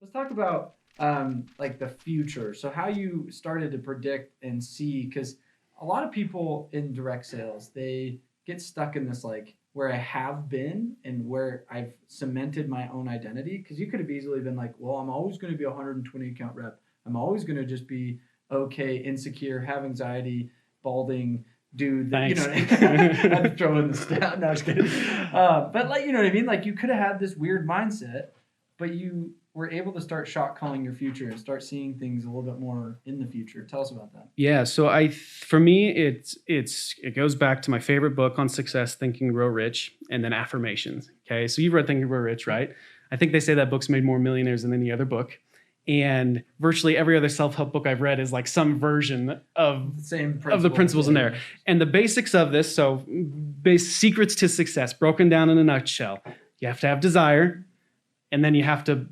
Let's talk about like the future. So how you started to predict and see, because a lot of people in direct sales, they get stuck in this like where I have been and where I've cemented my own identity. Because you could have easily been like, well, I'm always going to be a 120 account rep. I'm always going to just be okay, insecure, have anxiety, balding dude that Thanks. I had to throw in the stat. No, I was kidding. But like, you know what I mean? Like you could have had this weird mindset, but you were able to start shot calling your future and start seeing things a little bit more in the future. Tell us about that. Yeah, so for me it goes back to my favorite book on success, Think and Grow Rich, and then affirmations. Okay, so you've read Think and Grow Rich, right? I think they say that book's made more millionaires than any other book, and virtually every other self-help book I've read is like some version of The same of the principles in there. And the basics of this, so secrets to success, broken down in a nutshell: you have to have desire, and then you have to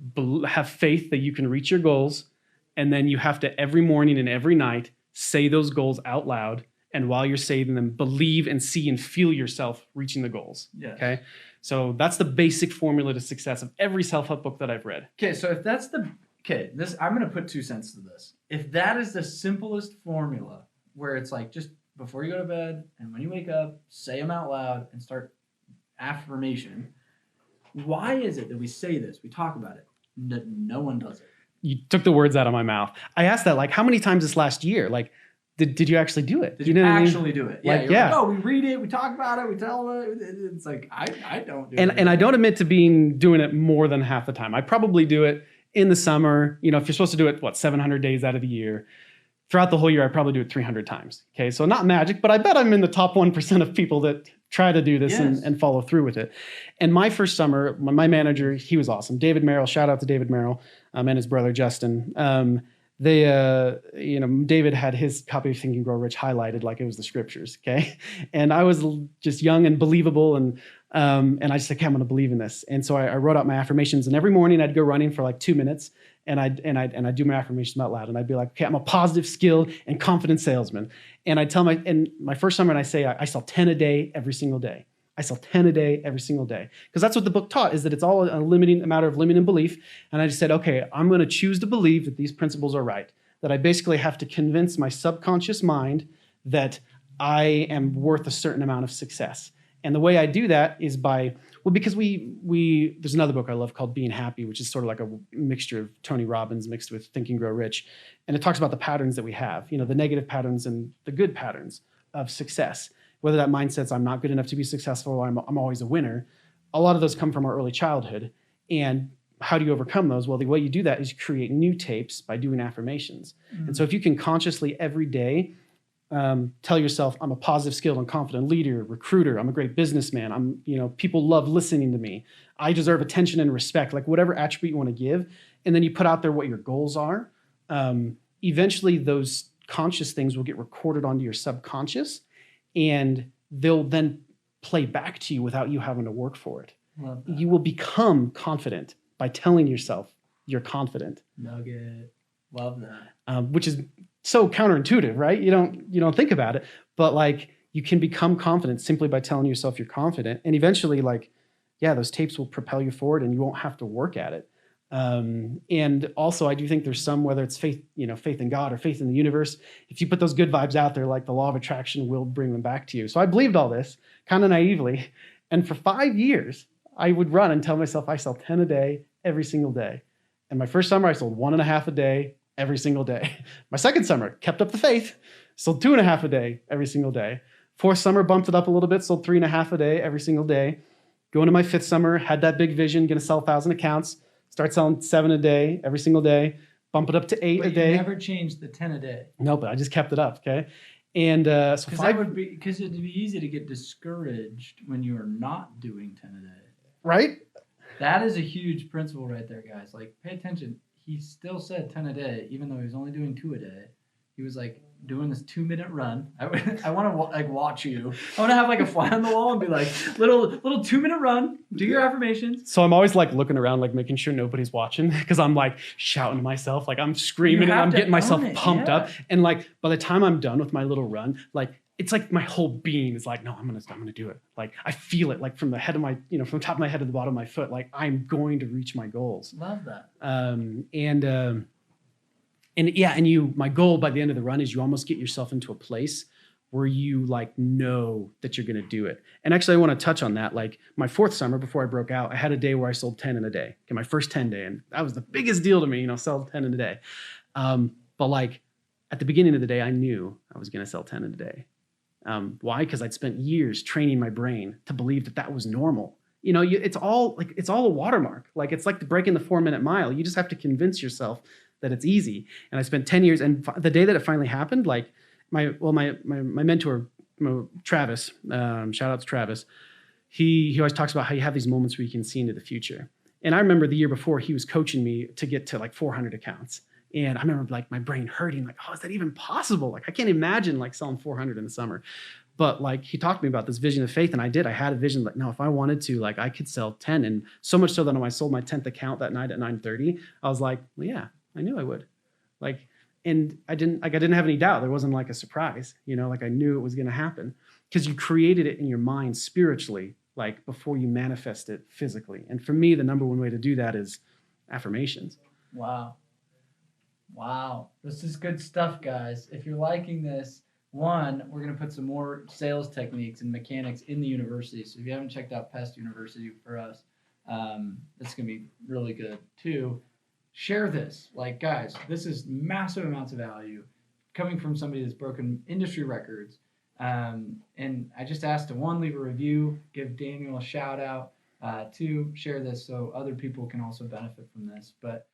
have faith that you can reach your goals. And then you have to every morning and every night say those goals out loud. And while you're saying them, believe and see and feel yourself reaching the goals. Yes. Okay. So that's the basic formula to success of every self-help book that I've read. Okay, so if that's this, I'm gonna put 2 cents to this. If that is the simplest formula, where it's like just before you go to bed and when you wake up, say them out loud and start affirmation. Why is it that we say this? We talk about it. No one does it. You took the words out of my mouth. I asked that like how many times this last year? Like, did you actually do it? Did you know what I mean? actually do it? Like, Like, oh, we read it, we talk about it, we tell it. It's like I don't do it. And I don't admit to doing it more than half the time. I probably do it in the summer. You know, if you're supposed to do it, 700 days out of the year. Throughout the whole year, I probably do it 300 times. Okay, so not magic, but I bet I'm in the top 1% of people that try to do this and follow through with it. And my first summer, my manager, he was awesome. David Merrill, shout out to David Merrill and his brother Justin. David had his copy of Think and Grow Rich highlighted like it was the scriptures. Okay, and I was just young and believable, and I just said, okay, I'm going to believe in this. And so I wrote out my affirmations, and every morning I'd go running for like 2 minutes. And I'd do my affirmations out loud, and I'd be like, okay, I'm a positive, skilled, and confident salesman. And I'd tell my first summer, and I say, I sell 10 a day every single day. I sell 10 a day every single day. Because that's what the book taught, is that it's all a matter of limiting belief. And I just said, okay, I'm going to choose to believe that these principles are right. That I basically have to convince my subconscious mind that I am worth a certain amount of success. And the way I do that is because there's another book I love called Being Happy, which is sort of like a mixture of Tony Robbins mixed with Think and Grow Rich. And it talks about the patterns that we have, the negative patterns and the good patterns of success. Whether that mindset's I'm not good enough to be successful or I'm always a winner. A lot of those come from our early childhood. And how do you overcome those? Well, the way you do that is you create new tapes by doing affirmations. Mm-hmm. And so if you can consciously every day tell yourself, I'm a positive, skilled, and confident leader, recruiter. I'm a great businessman. People love listening to me. I deserve attention and respect, like whatever attribute you want to give. And then you put out there what your goals are. Eventually those conscious things will get recorded onto your subconscious, and they'll then play back to you without you having to work for it. You will become confident by telling yourself you're confident. Nugget. Love that. Which is so counterintuitive, right? You don't think about it, but like you can become confident simply by telling yourself you're confident. And eventually those tapes will propel you forward and you won't have to work at it. And also I do think there's whether it's faith, faith in God or faith in the universe, if you put those good vibes out there, like the law of attraction will bring them back to you. So I believed all this kind of naively. And for 5 years, I would run and tell myself I sell 10 a day every single day. And my first summer, I sold 1.5 a day every single day. My second summer, kept up the faith, sold 2.5 a day every single day. Fourth summer, bumped it up a little bit, sold 3.5 a day every single day. Going to my fifth summer, had that big vision, going to sell 1,000 accounts, start selling 7 a day every single day, bump it up to 8 a day. You never changed the 10 a day. No, but I just kept it up, okay? And so because it'd be easy to get discouraged when you are not doing 10 a day. Right? That is a huge principle right there, guys. Like, pay attention. He still said 10 a day, even though he was only doing 2 a day. He was like doing this 2-minute run. I want to like watch you. I want to have like a fly on the wall and be like, little 2-minute run. Do your affirmations. So I'm always like looking around, like making sure nobody's watching, because I'm like shouting to myself, like I'm screaming and I'm getting myself pumped up. And like by the time I'm done with my little run, like it's like my whole being is like, no, I'm gonna do it. Like I feel it, like from the head of my, from the top of my head to the bottom of my foot, like I'm going to reach my goals. Love that. My goal by the end of the run is you almost get yourself into a place where you like know that you're going to do it. And actually, I want to touch on that. Like my fourth summer before I broke out, I had a day where I sold 10 in a day. Okay, my first 10 day, and that was the biggest deal to me. Sell 10 in a day. But like at the beginning of the day, I knew I was going to sell 10 in a day. Why? Because I'd spent years training my brain to believe that that was normal. It's all a watermark. Like it's like breaking the 4-minute mile. You just have to convince yourself that it's easy. And I spent 10 years, and the day that it finally happened, like my mentor, Travis, shout out to Travis, he always talks about how you have these moments where you can see into the future. And I remember the year before he was coaching me to get to like 400 accounts. And I remember like my brain hurting, like, oh, is that even possible? Like I can't imagine like selling 400 in the summer. But like he talked to me about this vision of faith, and I did. I had a vision like, no, if I wanted to, like I could sell 10. And so much so that when I sold my 10th account that night at 9:30, I was like, well, yeah, I knew I would. And I didn't have any doubt. There wasn't like a surprise, like I knew it was going to happen because you created it in your mind spiritually, like before you manifest it physically. And for me, the number one way to do that is affirmations. Wow. This is good stuff, guys. If you're liking this, one, we're going to put some more sales techniques and mechanics in the university. So if you haven't checked out Pest University for us, it's going to be really good. Two, share this. Like, guys, this is massive amounts of value coming from somebody that's broken industry records. And I just asked to, one, leave a review, give Daniel a shout out, two, share this so other people can also benefit from this. But